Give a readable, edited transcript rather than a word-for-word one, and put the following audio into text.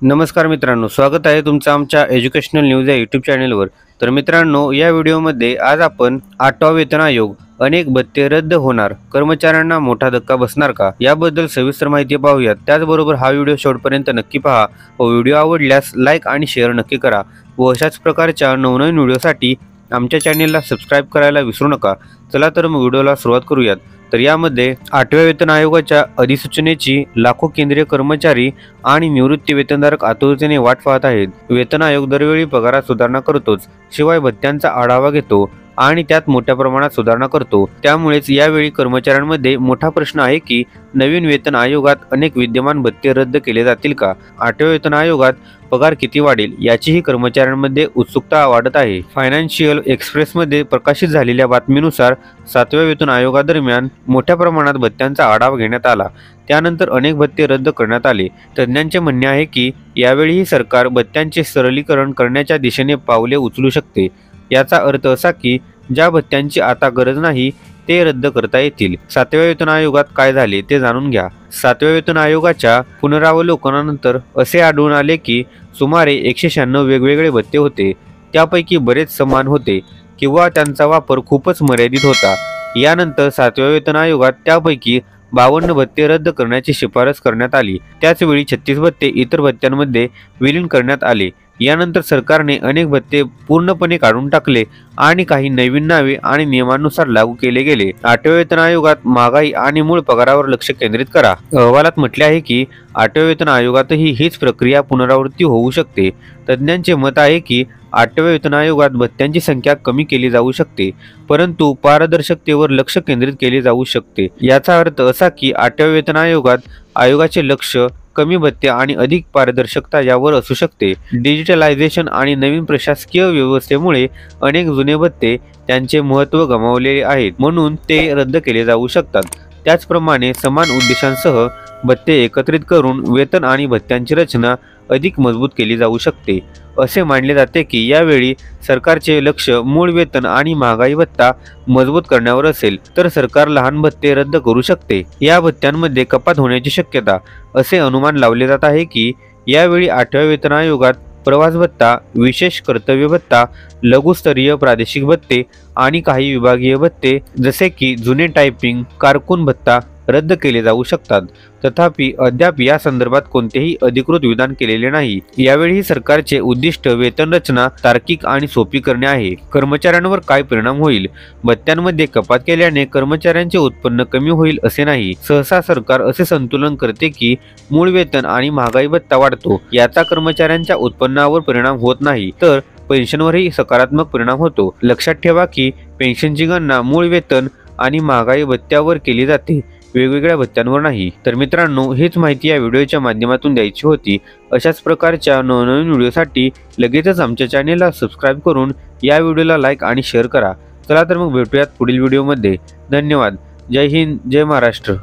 नमस्कार मित्रांनो, स्वागत आहे तुमचं आमच्या एज्युकेशनल न्यूज या यूट्यूब चॅनलवर। तर मित्रांनो, या व्हिडिओमध्ये आज आपण 8वा वेतन आयोग, अनेक भत्ते रद्द होणार, कर्मचाऱ्यांना मोठा धक्का बसणार का, याबद्दल सविस्तर माहिती पाहूयात। त्याचबरोबर हा व्हिडिओ शेवटपर्यंत नक्की पहा व व्हिडिओ आवडल्यास लाईक आणि शेअर नक्की करा व अशाच प्रकारच्या नवनवीन व्हिडिओसाठी आमच्या चॅनलला सबस्क्राईब करायला विसरू नका। चला तर मग व्हिडिओला सुरुवात करूयात। तर यामध्ये 8व्या वेतन आयोगाच्या अधिसूचनेची लाखो केंद्रीय कर्मचारी आणि निवृत्ती वेतनधारक आतुरतेने वाट पाहत आहेत। वेतन आयोग दरवेळी पगारात सुधारणा करतोच, शिवाय भत्त्यांचा आढावा घेतो आणि त्यात मोठ्या प्रमाणात सुधारणा करतो। त्यामुळेच यावेळी कर्मचाऱ्यांमध्ये मोठा प्रश्न आहे की नवीन वेतन आयोगात अनेक विद्यमान भत्ते रद्द केले जातील का? 8व्या वेतन आयोगात पगार किती वाढेल याचीही कर्मचाऱ्यांमध्ये उत्सुकता वाढत आहे। फायनान्शियल एक्सप्रेसमध्ये प्रकाशित झालेल्या बातमीनुसार 7व्या वेतन आयोगादरम्यान मोठ्या प्रमाणात भत्त्यांचा आढावा घेण्यात आला, त्यानंतर अनेक भत्ते रद्द करण्यात आले। तज्ज्ञांचे म्हणणे आहे की यावेळीही सरकार भत्त्यांचे सरलीकरण करण्याच्या दिशेने पावले उचलू शकते। याचा अर्थ असा की ज्या भत्त्यांची आता गरज नाही ते रद्द करता येतील। 7व्या वेतन आयोगात काय झाले ते जाणून घ्या। 7व्या वेतन आयोगाच्या पुनरावलोकनानंतर असे आढळून आले की सुमारे 196 वेगवेगळे भत्ते होते, त्यापैकी बरेच समान होते किंवा त्यांचा वापर खूपच मर्यादित होता। यानंतर 7व्या वेतन आयोगात त्यापैकी 52 भत्ते रद्द करण्याची शिफारस करण्यात आली। त्याचवेळी 36 भत्ते इतर भत्त्यांमध्ये विलीन करण्यात आले। यानंतर सरकारने अनेक भत्ते पूर्णपणे काढून टाकले आणि काही नवीन नावे आणि नियमांनुसार लागू केले गेले। 8व्या वेतन आयोगात महागाई आणि मूळ पगारावर लक्ष केंद्रित करा। अहवालात म्हटले आहे की 8व्या वेतन आयोगातही हीच प्रक्रिया पुनरावृत्ती होऊ शकते। तज्ज्ञांचे मत आहे की 8व्या वेतन आयोगात भत्त्यांची संख्या कमी केली जाऊ शकते, परंतु पारदर्शकतेवर लक्ष केंद्रित केले जाऊ शकते। याचा अर्थ असा की 8व्या वेतन आयोगात आयोगाचे लक्ष कमी भत्ते आणि अधिक पारदर्शकता यावर असू शकते। डिजिटलायझेशन आणि नवीन प्रशासकीय व्यवस्थेमुळे अनेक जुने भत्ते त्यांचे महत्त्व गमावलेले आहेत, म्हणून ते रद्द केले जाऊ शकतात। त्याचप्रमाणे समान उद्देशांसह भत्ते एकत्रित करून वेतन आणि भत्त्यांची रचना अधिक मजबूत केली जाऊ शकते। असे मानले जाते की यावेळी सरकारचे लक्ष मूळ वेतन आणि महागाई भत्ता मजबूत करण्यावर असेल, तर सरकार लहान भत्ते रद्द करू शकते। या भत्त्यांमध्ये कपात होण्याची शक्यता, असे अनुमान लावले जात आहे की यावेळी 8व्या वेतन आयोगात प्रवास भत्ता, विशेष कर्तव्य भत्ता, लघुस्तरीय प्रादेशिक भत्ते आणि काही विभागीय भत्ते जसे की जुने टायपिंग कारकून भत्ता रद्द केले जाऊ शकतात। तथापि अद्याप या संदर्भात कोणतेही अधिकृत विधान केलेले नाही। यावेळी सरकारचे उद्दिष्ट वेतन रचना तार्किक आणि सोपी करणे आहे। कर्मचाऱ्यांवर काय परिणाम होईल? भत्त्यांमध्ये कपात केल्याने कर्मचाऱ्यांचे उत्पन्न कमी होईल असे नाही। सहसा सरकार असे संतुलन करते की मूळ वेतन आणि महागाई भत्ता वाढतो, याचा कर्मचाऱ्यांच्या उत्पन्नावर परिणाम होत नाही, तर पेन्शनवरही सकारात्मक परिणाम होतो। लक्षात ठेवा की पेन्शनची गणना मूळ वेतन आणि महागाई भत्त्यावर केली जाते, वेगवेगळ्या भत्त्यांवर नाही। तर मित्रांनो, हीच माहिती या व्हिडिओच्या माध्यमातून द्यायची होती। अशाच प्रकारच्या नवनवीन व्हिडिओसाठी लगेचच आमच्या चॅनेलला सबस्क्राईब करून या व्हिडिओला लाईक आणि शेअर करा। चला तर मग भेटूयात पुढील व्हिडिओमध्ये। धन्यवाद। जय हिंद, जय महाराष्ट्र।